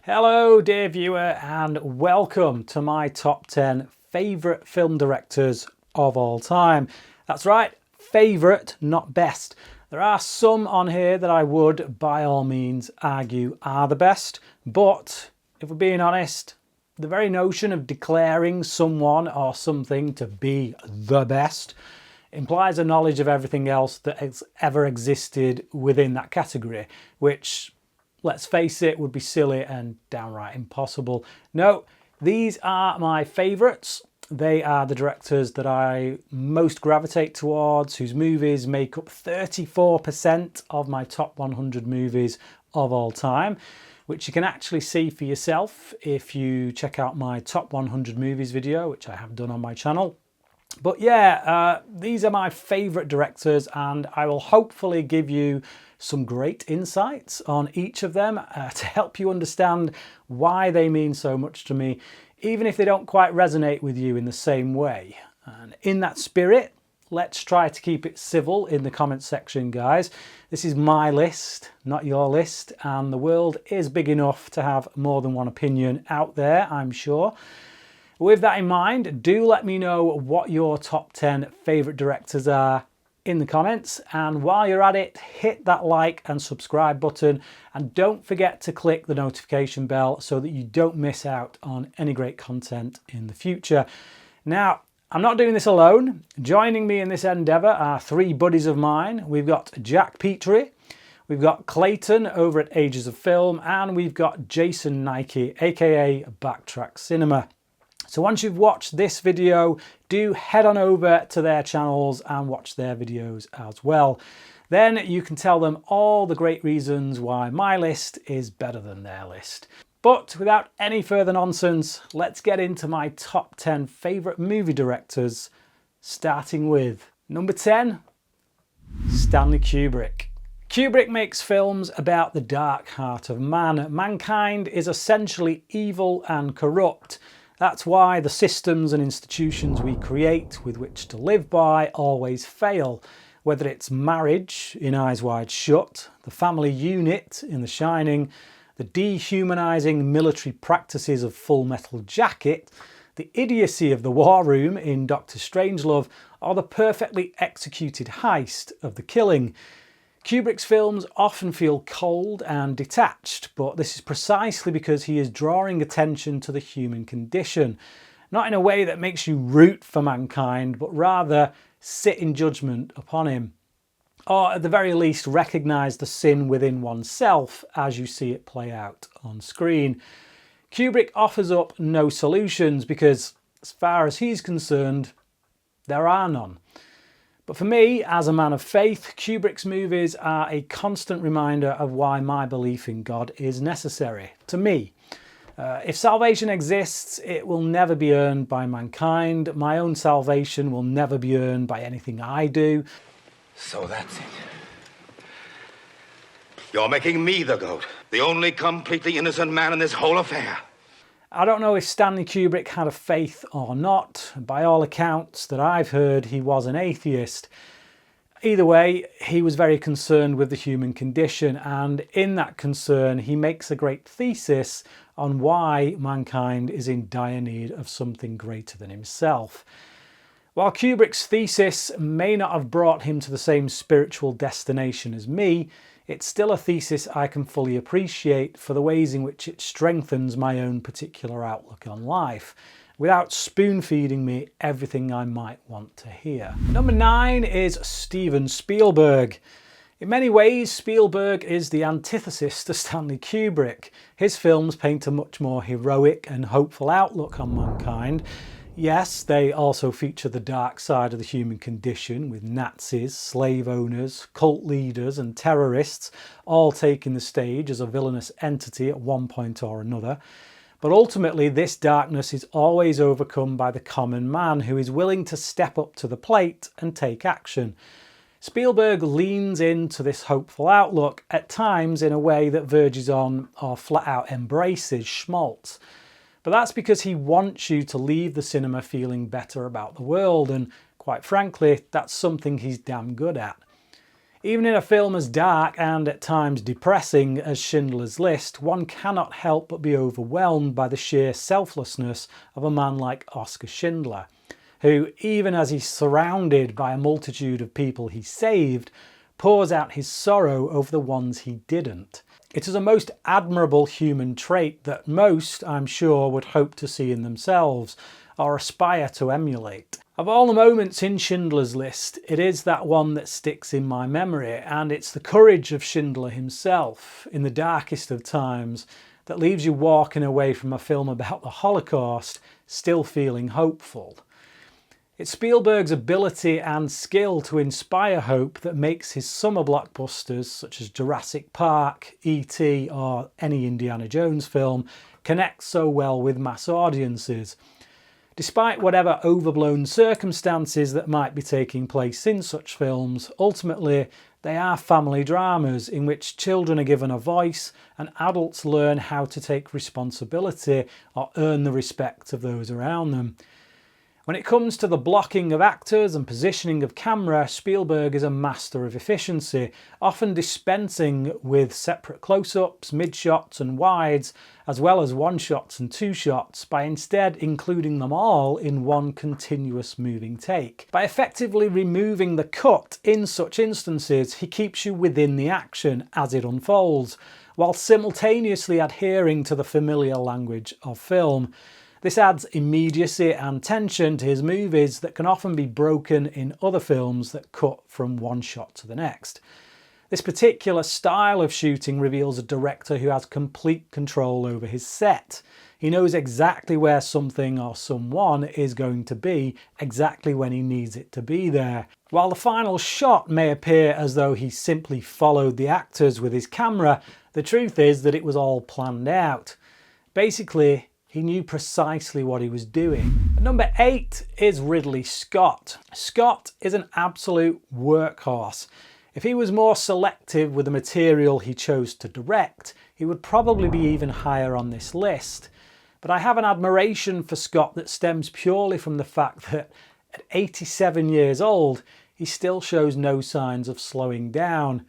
Hello dear viewer and welcome to my top 10 favourite film directors of all time. That's right, favourite, not best. There are some on here that I would by all means argue are the best, but if we're being honest, the very notion of declaring someone or something to be the best implies a knowledge of everything else that has ever existed within that category, which, let's face it, would be silly and downright impossible. No, these are my favourites. They are the directors that I most gravitate towards, whose movies make up 34% of my top 100 movies of all time, which you can actually see for yourself if you check out my top 100 movies video, which I have done on my channel. But yeah, these are my favourite directors, and I will hopefully give you some great insights on each of them to help you understand why they mean so much to me, even if they don't quite resonate with you in the same way. And in that spirit, let's try to keep it civil in the comments section, guys. This is my list, not your list, and the world is big enough to have more than one opinion out there, I'm sure. With that in mind, do let me know what your top 10 favourite directors are in the comments, and while you're at it, hit that like and subscribe button, and don't forget to click the notification bell so that you don't miss out on any great content in the future. Now, I'm not doing this alone. Joining me in this endeavour are three buddies of mine. We've got Jack Petrie, we've got Clayton over at Ages of Film, and we've got Jason Nike, aka Backtrack Cinema. So once you've watched this video, do head on over to their channels and watch their videos as well. Then you can tell them all the great reasons why my list is better than their list. But without any further nonsense, let's get into my top 10 favourite movie directors, starting with number 10, Stanley Kubrick. Kubrick makes films about the dark heart of man. Mankind is essentially evil and corrupt. That's why the systems and institutions we create with which to live by always fail. Whether it's marriage in Eyes Wide Shut, the family unit in The Shining, the dehumanising military practices of Full Metal Jacket, the idiocy of the war room in Dr. Strangelove, or the perfectly executed heist of The Killing. Kubrick's films often feel cold and detached, but this is precisely because he is drawing attention to the human condition, not in a way that makes you root for mankind, but rather sit in judgment upon him, or at the very least recognise the sin within oneself as you see it play out on screen. Kubrick offers up no solutions because, as far as he's concerned, there are none. But for me, as a man of faith, Kubrick's movies are a constant reminder of why my belief in God is necessary. To me, if salvation exists, it will never be earned by mankind. My own salvation will never be earned by anything I do. So that's it. You're making me the goat, the only completely innocent man in this whole affair. I don't know if Stanley Kubrick had a faith or not. By all accounts that I've heard, he was an atheist. Either way, he was very concerned with the human condition, and in that concern, he makes a great thesis on why mankind is in dire need of something greater than himself. While Kubrick's thesis may not have brought him to the same spiritual destination as me, it's still a thesis I can fully appreciate for the ways in which it strengthens my own particular outlook on life, without spoon-feeding me everything I might want to hear. Number 9 is Steven Spielberg. In many ways, Spielberg is the antithesis to Stanley Kubrick. His films paint a much more heroic and hopeful outlook on mankind. Yes, they also feature the dark side of the human condition, with Nazis, slave owners, cult leaders and terrorists all taking the stage as a villainous entity at one point or another. But ultimately, this darkness is always overcome by the common man who is willing to step up to the plate and take action. Spielberg leans into this hopeful outlook, at times in a way that verges on or flat out embraces schmaltz. But that's because he wants you to leave the cinema feeling better about the world, and quite frankly, that's something he's damn good at. Even in a film as dark and at times depressing as Schindler's List, one cannot help but be overwhelmed by the sheer selflessness of a man like Oskar Schindler, who, even as he's surrounded by a multitude of people he saved, pours out his sorrow over the ones he didn't. It is a most admirable human trait that most, I'm sure, would hope to see in themselves or aspire to emulate. Of all the moments in Schindler's List, it is that one that sticks in my memory, and it's the courage of Schindler himself in the darkest of times that leaves you walking away from a film about the Holocaust still feeling hopeful. It's Spielberg's ability and skill to inspire hope that makes his summer blockbusters such as Jurassic Park, E.T. or any Indiana Jones film connect so well with mass audiences. Despite whatever overblown circumstances that might be taking place in such films, ultimately they are family dramas in which children are given a voice and adults learn how to take responsibility or earn the respect of those around them. When it comes to the blocking of actors and positioning of camera, Spielberg is a master of efficiency, often dispensing with separate close-ups, mid-shots and wides, as well as one-shots and two-shots, by instead including them all in one continuous moving take. By effectively removing the cut in such instances, he keeps you within the action as it unfolds, while simultaneously adhering to the familiar language of film. This adds immediacy and tension to his movies that can often be broken in other films that cut from one shot to the next. This particular style of shooting reveals a director who has complete control over his set. He knows exactly where something or someone is going to be, exactly when he needs it to be there. While the final shot may appear as though he simply followed the actors with his camera, the truth is that it was all planned out. Basically, he knew precisely what he was doing. Number 8 is Ridley Scott. Scott is an absolute workhorse. If he was more selective with the material he chose to direct, he would probably be even higher on this list. But I have an admiration for Scott that stems purely from the fact that at 87 years old, he still shows no signs of slowing down.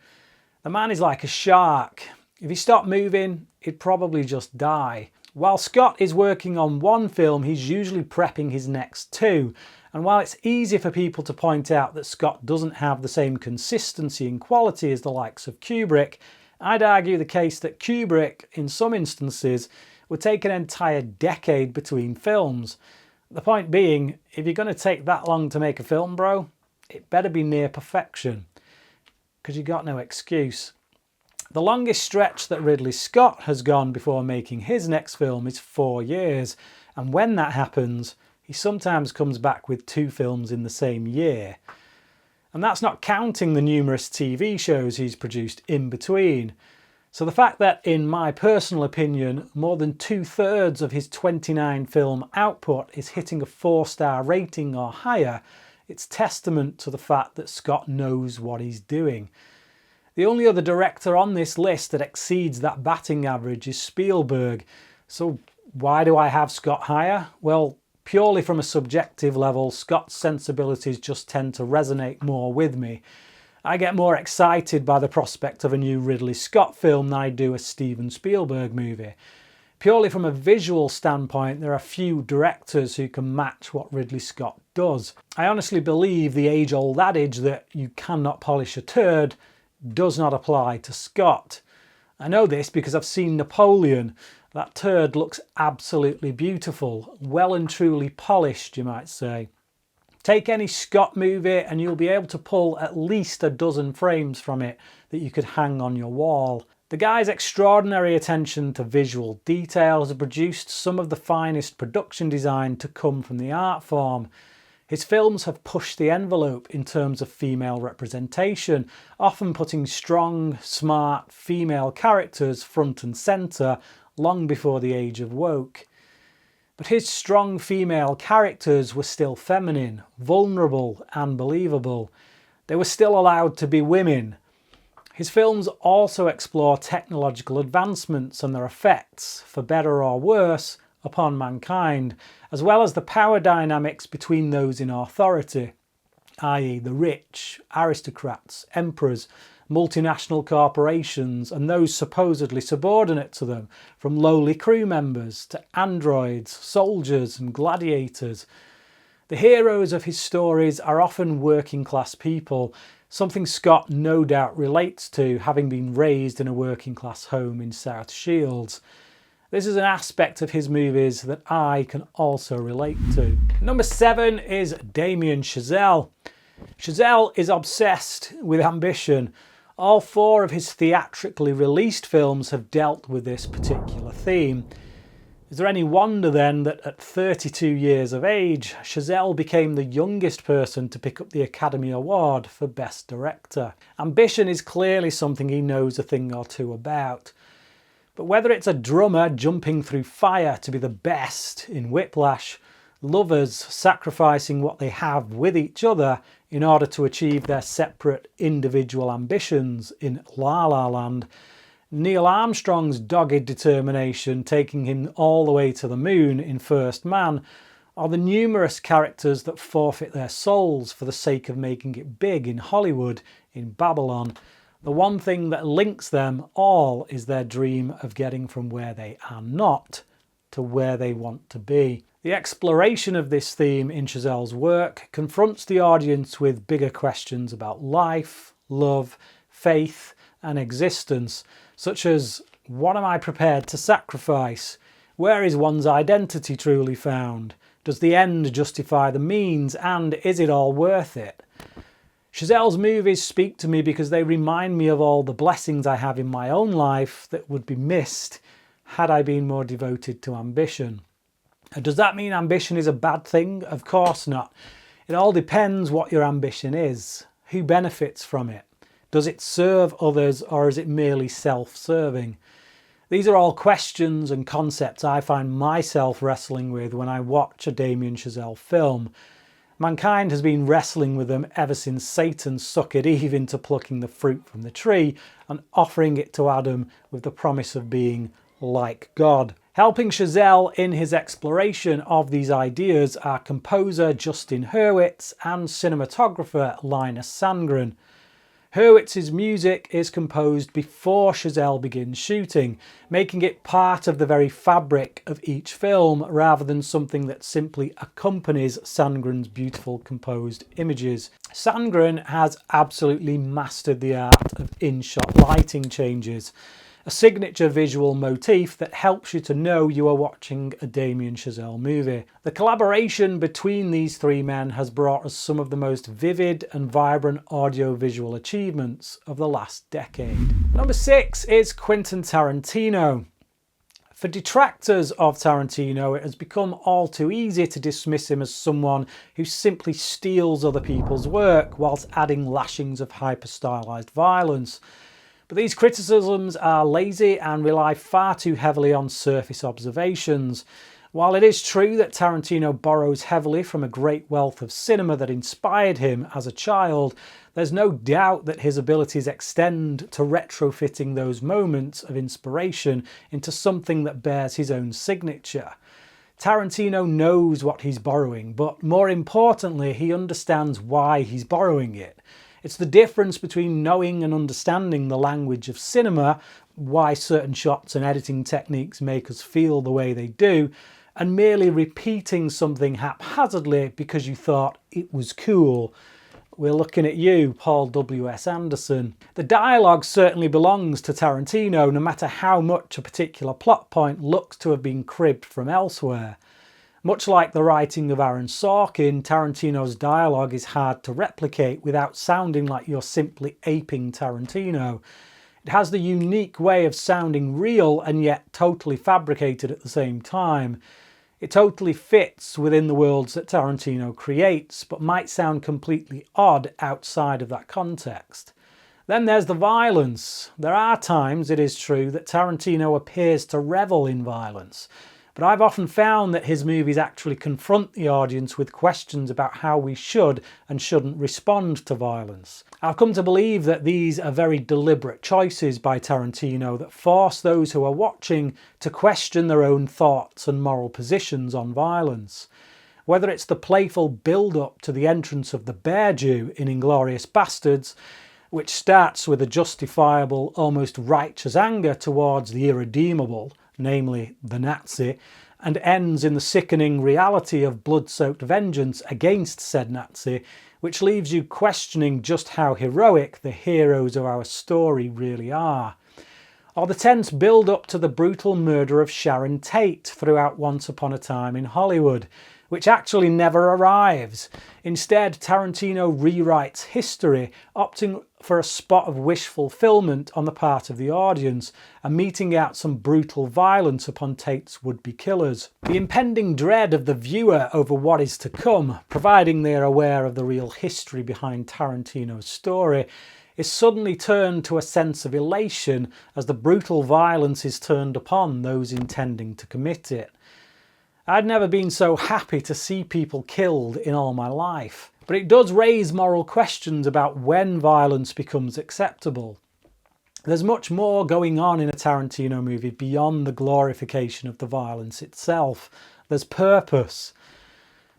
The man is like a shark. If he stopped moving, he'd probably just die. While Scott is working on one film, he's usually prepping his next two. And while it's easy for people to point out that Scott doesn't have the same consistency and quality as the likes of Kubrick, I'd argue the case that Kubrick, in some instances, would take an entire decade between films. The point being, if you're going to take that long to make a film, bro, it better be near perfection, because you got no excuse. The longest stretch that Ridley Scott has gone before making his next film is 4 years, and when that happens, he sometimes comes back with 2 films in the same year. And that's not counting the numerous TV shows he's produced in between. So the fact that, in my personal opinion, more than 2/3 of his 29 film output is hitting a 4-star rating or higher, it's testament to the fact that Scott knows what he's doing. The only other director on this list that exceeds that batting average is Spielberg. So why do I have Scott higher? Well, purely from a subjective level, Scott's sensibilities just tend to resonate more with me. I get more excited by the prospect of a new Ridley Scott film than I do a Steven Spielberg movie. Purely from a visual standpoint, there are few directors who can match what Ridley Scott does. I honestly believe the age-old adage that you cannot polish a turd does not apply to Scott. I know this because I've seen Napoleon. That turd looks absolutely beautiful, well and truly polished, you might say. Take any Scott movie and you'll be able to pull at least a dozen frames from it that you could hang on your wall. The guy's extraordinary attention to visual detail has produced some of the finest production design to come from the art form. His films have pushed the envelope in terms of female representation, often putting strong, smart female characters front and centre long before the age of woke. But his strong female characters were still feminine, vulnerable and believable. They were still allowed to be women. His films also explore technological advancements and their effects, for better or worse, upon mankind, as well as the power dynamics between those in authority. i.e. the rich, aristocrats, emperors, multinational corporations, and those supposedly subordinate to them, from lowly crew members to androids, soldiers and gladiators. The heroes of his stories are often working class people, something Scott no doubt relates to, having been raised in a working class home in South Shields. This is an aspect of his movies that I can also relate to. Number 7 is Damien Chazelle. Chazelle is obsessed with ambition. All 4 of his theatrically released films have dealt with this particular theme. Is there any wonder then that at 32 years of age, Chazelle became the youngest person to pick up the Academy Award for Best Director? Ambition is clearly something he knows a thing or two about. But whether it's a drummer jumping through fire to be the best in Whiplash, lovers sacrificing what they have with each other in order to achieve their separate individual ambitions in La La Land, Neil Armstrong's dogged determination taking him all the way to the moon in First Man, or the numerous characters that forfeit their souls for the sake of making it big in Hollywood in Babylon, the one thing that links them all is their dream of getting from where they are not to where they want to be. The exploration of this theme in Chazelle's work confronts the audience with bigger questions about life, love, faith, and existence, such as, what am I prepared to sacrifice? Where is one's identity truly found? Does the end justify the means? And is it all worth it? Chazelle's movies speak to me because they remind me of all the blessings I have in my own life that would be missed had I been more devoted to ambition. Does that mean ambition is a bad thing? Of course not. It all depends what your ambition is. Who benefits from it? Does it serve others, or is it merely self-serving? These are all questions and concepts I find myself wrestling with when I watch a Damien Chazelle film. Mankind has been wrestling with them ever since Satan suckered Eve into plucking the fruit from the tree and offering it to Adam with the promise of being like God. Helping Chazelle in his exploration of these ideas are composer Justin Hurwitz and cinematographer Linus Sandgren. Hurwitz's music is composed before Chazelle begins shooting, making it part of the very fabric of each film rather than something that simply accompanies Sandgren's beautiful composed images. Sandgren has absolutely mastered the art of in-shot lighting changes, a signature visual motif that helps you to know you are watching a Damien Chazelle movie. The collaboration between these 3 men has brought us some of the most vivid and vibrant audio-visual achievements of the last decade. Number 6 is Quentin Tarantino. For detractors of Tarantino, it has become all too easy to dismiss him as someone who simply steals other people's work whilst adding lashings of hyper-stylized violence. But these criticisms are lazy and rely far too heavily on surface observations. While it is true that Tarantino borrows heavily from a great wealth of cinema that inspired him as a child, there's no doubt that his abilities extend to retrofitting those moments of inspiration into something that bears his own signature. Tarantino knows what he's borrowing, but more importantly, he understands why he's borrowing it. It's the difference between knowing and understanding the language of cinema, why certain shots and editing techniques make us feel the way they do, and merely repeating something haphazardly because you thought it was cool. We're looking at you, Paul W.S. Anderson. The dialogue certainly belongs to Tarantino, no matter how much a particular plot point looks to have been cribbed from elsewhere. Much like the writing of Aaron Sorkin, Tarantino's dialogue is hard to replicate without sounding like you're simply aping Tarantino. It has the unique way of sounding real and yet totally fabricated at the same time. It totally fits within the worlds that Tarantino creates, but might sound completely odd outside of that context. Then there's the violence. There are times, it is true, that Tarantino appears to revel in violence. But I've often found that his movies actually confront the audience with questions about how we should and shouldn't respond to violence. I've come to believe that these are very deliberate choices by Tarantino that force those who are watching to question their own thoughts and moral positions on violence. Whether it's the playful build-up to the entrance of the Bear Jew in Inglourious Basterds, which starts with a justifiable, almost righteous anger towards the irredeemable, namely the Nazi, and ends in the sickening reality of blood-soaked vengeance against said Nazi, which leaves you questioning just how heroic the heroes of our story really are. Or the tense build-up to the brutal murder of Sharon Tate throughout Once Upon a Time in Hollywood, which actually never arrives. Instead, Tarantino rewrites history, opting for a spot of wish fulfillment on the part of the audience and meting out some brutal violence upon Tate's would-be killers. The impending dread of the viewer over what is to come, providing they are aware of the real history behind Tarantino's story, is suddenly turned to a sense of elation as the brutal violence is turned upon those intending to commit it. I'd never been so happy to see people killed in all my life. But it does raise moral questions about when violence becomes acceptable. There's much more going on in a Tarantino movie beyond the glorification of the violence itself. There's purpose.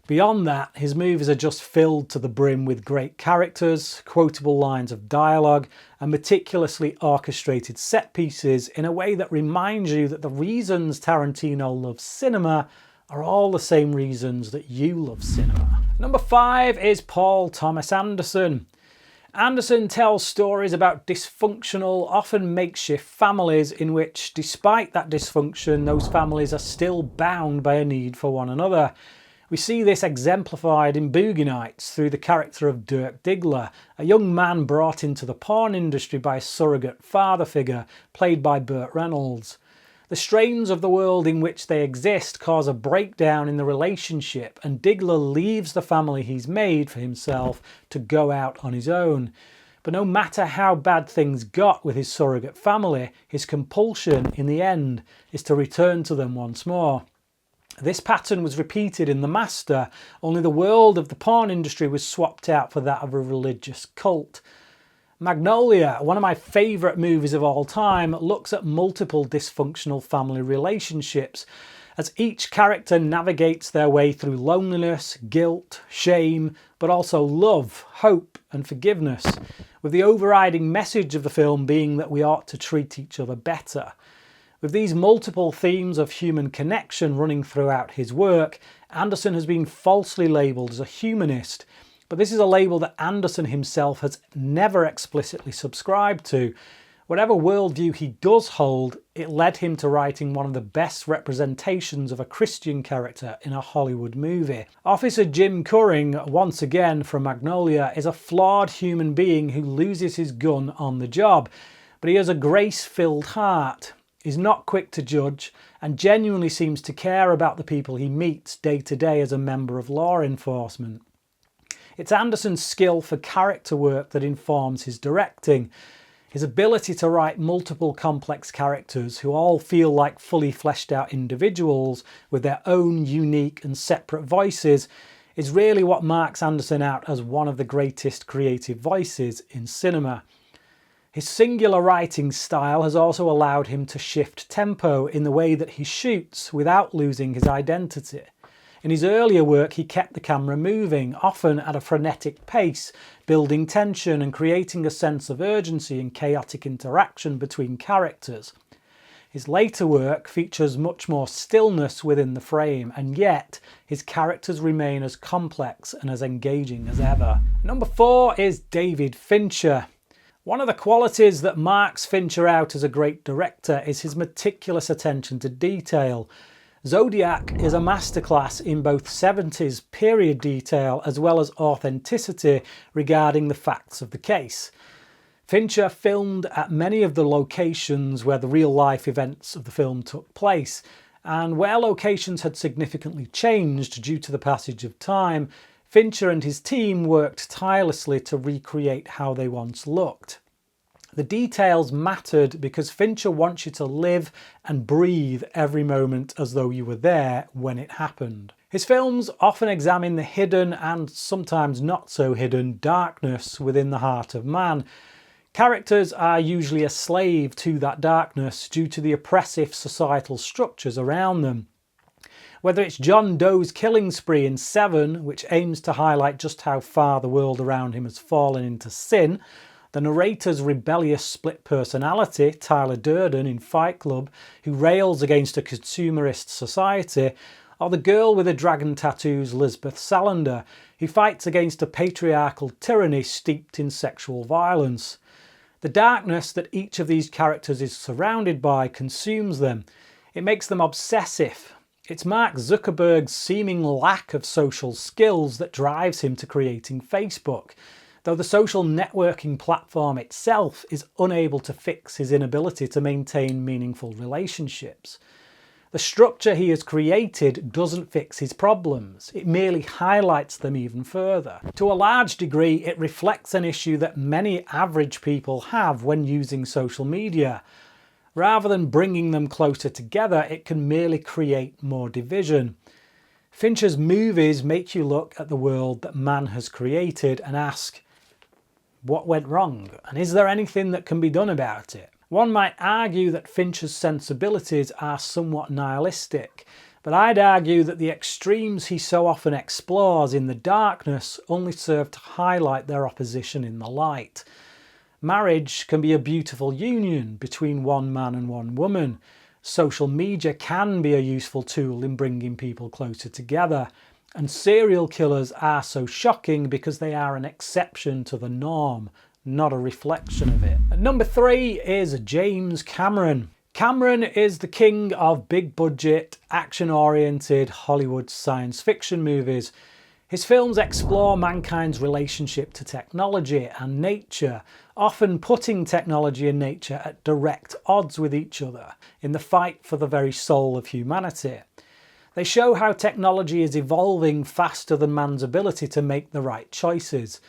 Beyond that, his movies are just filled to the brim with great characters, quotable lines of dialogue, and meticulously orchestrated set pieces in a way that reminds you that the reasons Tarantino loves cinema are all the same reasons that you love cinema. Number 5 is Paul Thomas Anderson. Anderson tells stories about dysfunctional, often makeshift families in which, despite that dysfunction, those families are still bound by a need for one another. We see this exemplified in Boogie Nights through the character of Dirk Diggler, a young man brought into the porn industry by a surrogate father figure played by Burt Reynolds. The strains of the world in which they exist cause a breakdown in the relationship, and Diggler leaves the family he's made for himself to go out on his own. But no matter how bad things got with his surrogate family, his compulsion in the end is to return to them once more. This pattern was repeated in The Master, only the world of the porn industry was swapped out for that of a religious cult. Magnolia, one of my favourite movies of all time, looks at multiple dysfunctional family relationships as each character navigates their way through loneliness, guilt, shame, but also love, hope and forgiveness, with the overriding message of the film being that we ought to treat each other better. With these multiple themes of human connection running throughout his work, Anderson has been falsely labelled as a humanist. But this is a label that Anderson himself has never explicitly subscribed to. Whatever worldview he does hold, it led him to writing one of the best representations of a Christian character in a Hollywood movie. Officer Jim Curring, once again from Magnolia, is a flawed human being who loses his gun on the job, but he has a grace-filled heart. He's not quick to judge and genuinely seems to care about the people he meets day to day as a member of law enforcement. It's Anderson's skill for character work that informs his directing. His ability to write multiple complex characters who all feel like fully fleshed out individuals with their own unique and separate voices is really what marks Anderson out as one of the greatest creative voices in cinema. His singular writing style has also allowed him to shift tempo in the way that he shoots without losing his identity. In his earlier work, he kept the camera moving, often at a frenetic pace, building tension and creating a sense of urgency and chaotic interaction between characters. His later work features much more stillness within the frame, and yet his characters remain as complex and as engaging as ever. Number 4 is David Fincher. One of the qualities that marks Fincher out as a great director is his meticulous attention to detail. Zodiac is a masterclass in both 70s period detail as well as authenticity regarding the facts of the case. Fincher filmed at many of the locations where the real-life events of the film took place, and where locations had significantly changed due to the passage of time, Fincher and his team worked tirelessly to recreate how they once looked. The details mattered because Fincher wants you to live and breathe every moment as though you were there when it happened. His films often examine the hidden and sometimes not so hidden darkness within the heart of man. Characters are usually a slave to that darkness due to the oppressive societal structures around them. Whether it's John Doe's killing spree in Seven, which aims to highlight just how far the world around him has fallen into sin, the narrator's rebellious split personality, Tyler Durden in Fight Club, who rails against a consumerist society, or the girl with the dragon tattoos, Lisbeth Salander, who fights against a patriarchal tyranny steeped in sexual violence. The darkness that each of these characters is surrounded by consumes them. It makes them obsessive. It's Mark Zuckerberg's seeming lack of social skills that drives him to creating Facebook, though the social networking platform itself is unable to fix his inability to maintain meaningful relationships. The structure he has created doesn't fix his problems, it merely highlights them even further. To a large degree, it reflects an issue that many average people have when using social media. Rather than bringing them closer together, it can merely create more division. Fincher's movies make you look at the world that man has created and ask, what went wrong? And is there anything that can be done about it? One might argue that Fincher's sensibilities are somewhat nihilistic, but I'd argue that the extremes he so often explores in the darkness only serve to highlight their opposition in the light. Marriage can be a beautiful union between one man and one woman. Social media can be a useful tool in bringing people closer together. And serial killers are so shocking because they are an exception to the norm, not a reflection of it. At number 3 is James Cameron. Cameron is the king of big budget, action-oriented Hollywood science fiction movies. His films explore mankind's relationship to technology and nature, often putting technology and nature at direct odds with each other in the fight for the very soul of humanity. They show how technology is evolving faster than man's ability to make the right choices.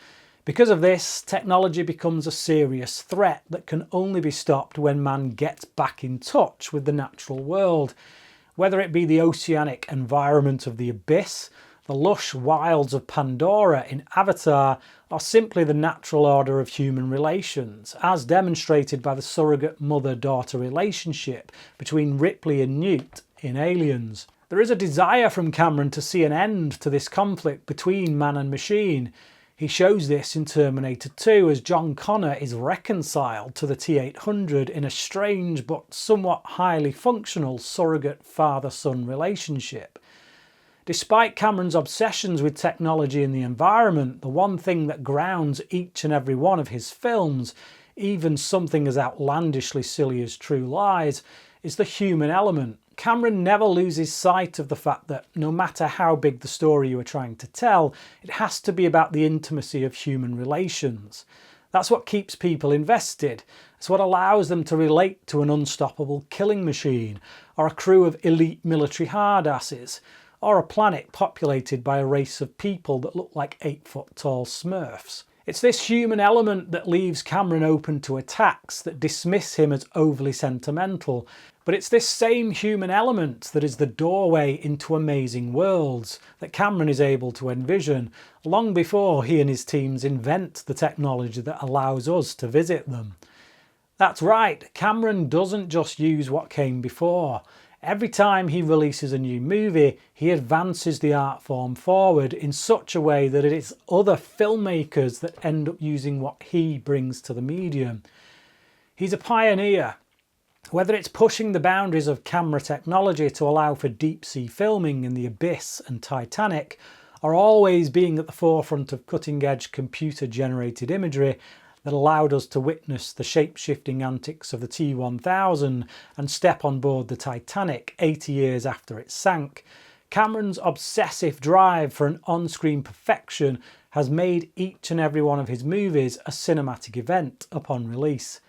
Because of this, technology becomes a serious threat that can only be stopped when man gets back in touch with the natural world. Whether it be the oceanic environment of the abyss, the lush wilds of Pandora in Avatar, or simply the natural order of human relations, as demonstrated by the surrogate mother-daughter relationship between Ripley and Newt in Aliens. There is a desire from Cameron to see an end to this conflict between man and machine. He shows this in Terminator 2 as John Connor is reconciled to the T-800 in a strange but somewhat highly functional surrogate father-son relationship. Despite Cameron's obsessions with technology and the environment, the one thing that grounds each and every one of his films, even something as outlandishly silly as True Lies, is the human element. Cameron never loses sight of the fact that no matter how big the story you are trying to tell, it has to be about the intimacy of human relations. That's what keeps people invested. It's what allows them to relate to an unstoppable killing machine, or a crew of elite military hardasses, or a planet populated by a race of people that look like 8-foot-tall Smurfs. It's this human element that leaves Cameron open to attacks that dismiss him as overly sentimental, but it's this same human element that is the doorway into amazing worlds that Cameron is able to envision long before he and his teams invent the technology that allows us to visit them. That's right, Cameron doesn't just use what came before. Every time he releases a new movie, he advances the art form forward in such a way that it is other filmmakers that end up using what he brings to the medium. He's a pioneer. Whether it's pushing the boundaries of camera technology to allow for deep-sea filming in The Abyss and Titanic, or always being at the forefront of cutting-edge computer-generated imagery that allowed us to witness the shape-shifting antics of the T-1000 and step on board the Titanic 80 years after it sank, Cameron's obsessive drive for an on-screen perfection has made each and every one of his movies a cinematic event upon release.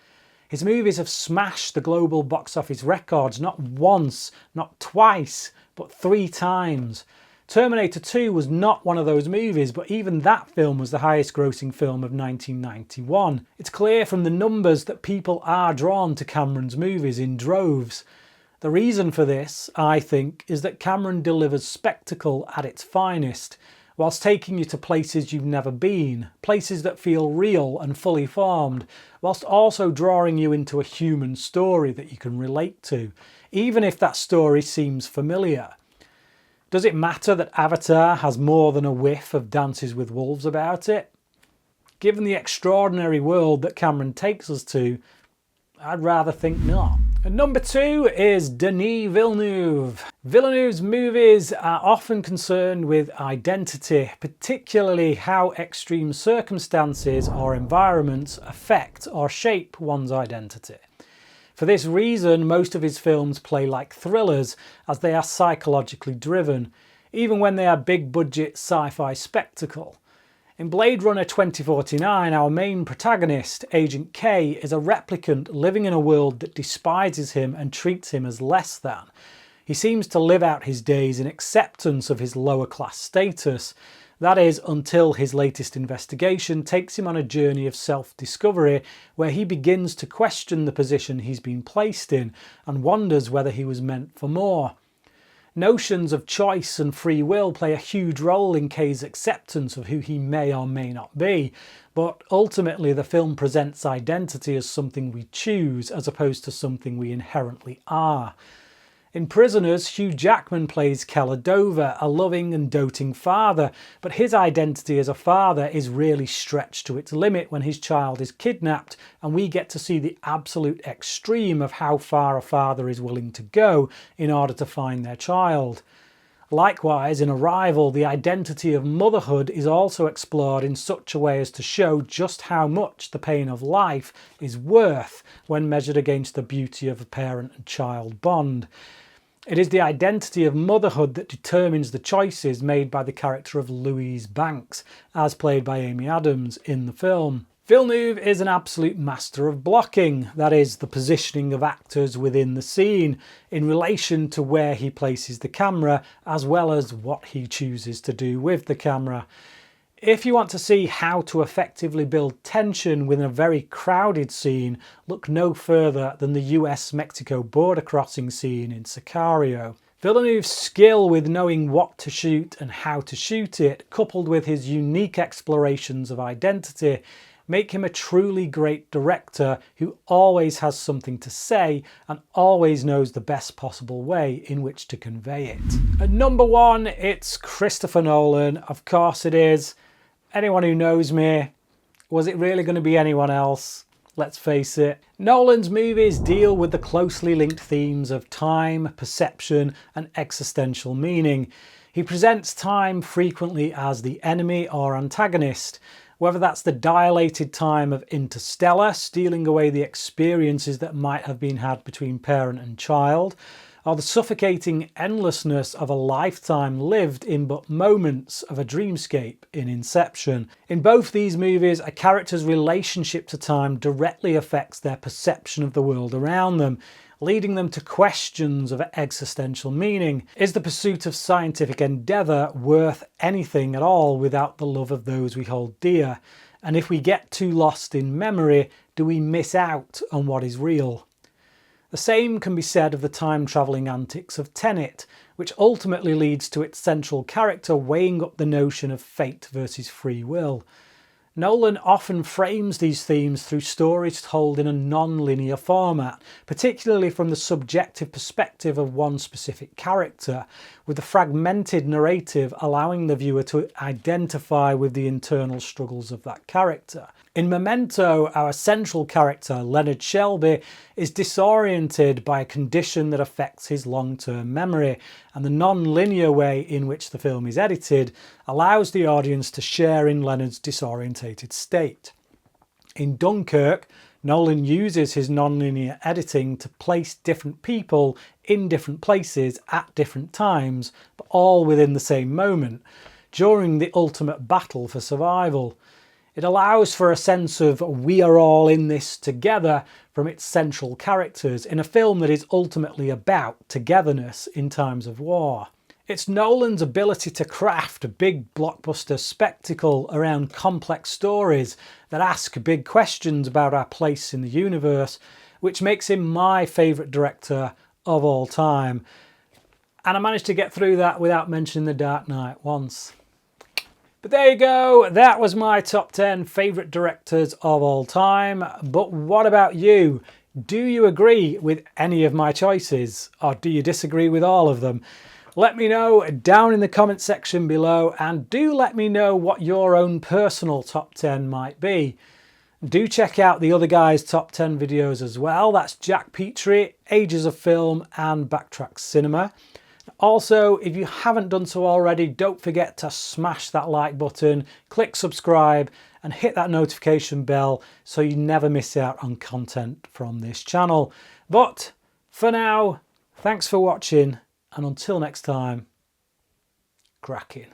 His movies have smashed the global box office records not once, not twice, but 3 times. Terminator 2 was not one of those movies, but even that film was the highest grossing film of 1991. It's clear from the numbers that people are drawn to Cameron's movies in droves. The reason for this, I think, is that Cameron delivers spectacle at its finest, whilst taking you to places you've never been, places that feel real and fully formed, whilst also drawing you into a human story that you can relate to, even if that story seems familiar. Does it matter that Avatar has more than a whiff of Dances with Wolves about it? Given the extraordinary world that Cameron takes us to, I'd rather think not. And number 2 is Denis Villeneuve. Villeneuve's movies are often concerned with identity, particularly how extreme circumstances or environments affect or shape one's identity. For this reason, most of his films play like thrillers, as they are psychologically driven, even when they are big-budget sci-fi spectacle. In Blade Runner 2049, our main protagonist, Agent K, is a replicant living in a world that despises him and treats him as less than. He seems to live out his days in acceptance of his lower class status. That is, until his latest investigation takes him on a journey of self-discovery where he begins to question the position he's been placed in and wonders whether he was meant for more. Notions of choice and free will play a huge role in Kay's acceptance of who he may or may not be, but ultimately the film presents identity as something we choose as opposed to something we inherently are. In Prisoners, Hugh Jackman plays Keller Dover, a loving and doting father, but his identity as a father is really stretched to its limit when his child is kidnapped, and we get to see the absolute extreme of how far a father is willing to go in order to find their child. Likewise, in Arrival, the identity of motherhood is also explored in such a way as to show just how much the pain of life is worth when measured against the beauty of a parent and child bond. It is the identity of motherhood that determines the choices made by the character of Louise Banks, as played by Amy Adams in the film. Villeneuve is an absolute master of blocking, that is, the positioning of actors within the scene in relation to where he places the camera, as well as what he chooses to do with the camera. If you want to see how to effectively build tension within a very crowded scene, look no further than the US-Mexico border crossing scene in Sicario. Villeneuve's skill with knowing what to shoot and how to shoot it, coupled with his unique explorations of identity, make him a truly great director who always has something to say and always knows the best possible way in which to convey it. At number 1, it's Christopher Nolan. Of course it is. Anyone who knows me, was it really going to be anyone else? Let's face it. Nolan's movies deal with the closely linked themes of time, perception, and existential meaning. He presents time frequently as the enemy or antagonist, whether that's the dilated time of Interstellar, stealing away the experiences that might have been had between parent and child, or the suffocating endlessness of a lifetime lived in but moments of a dreamscape in Inception. In both these movies, a character's relationship to time directly affects their perception of the world around them, leading them to questions of existential meaning. Is the pursuit of scientific endeavour worth anything at all without the love of those we hold dear? And if we get too lost in memory, do we miss out on what is real? The same can be said of the time-travelling antics of Tenet, which ultimately leads to its central character weighing up the notion of fate versus free will. Nolan often frames these themes through stories told in a non-linear format, particularly from the subjective perspective of one specific character, with the fragmented narrative allowing the viewer to identify with the internal struggles of that character. In Memento, our central character, Leonard Shelby, is disoriented by a condition that affects his long-term memory, and the non-linear way in which the film is edited allows the audience to share in Leonard's disorientated state. In Dunkirk, Nolan uses his non-linear editing to place different people in different places at different times, but all within the same moment, during the ultimate battle for survival. It allows for a sense of we are all in this together from its central characters in a film that is ultimately about togetherness in times of war. It's Nolan's ability to craft a big blockbuster spectacle around complex stories that ask big questions about our place in the universe, which makes him my favourite director of all time. And I managed to get through that without mentioning The Dark Knight once. But there you go, that was my top 10 favourite directors of all time. But what about you? Do you agree with any of my choices? Or do you disagree with all of them? Let me know down in the comment section below, and do let me know what your own personal top 10 might be. Do check out the other guys' top 10 videos as well. That's Jack Petrie, Ages of Film and Backtrack Cinema. Also, if you haven't done so already, don't forget to smash that like button, click subscribe and hit that notification bell so you never miss out on content from this channel. But for now, thanks for watching, and until next time, cracking.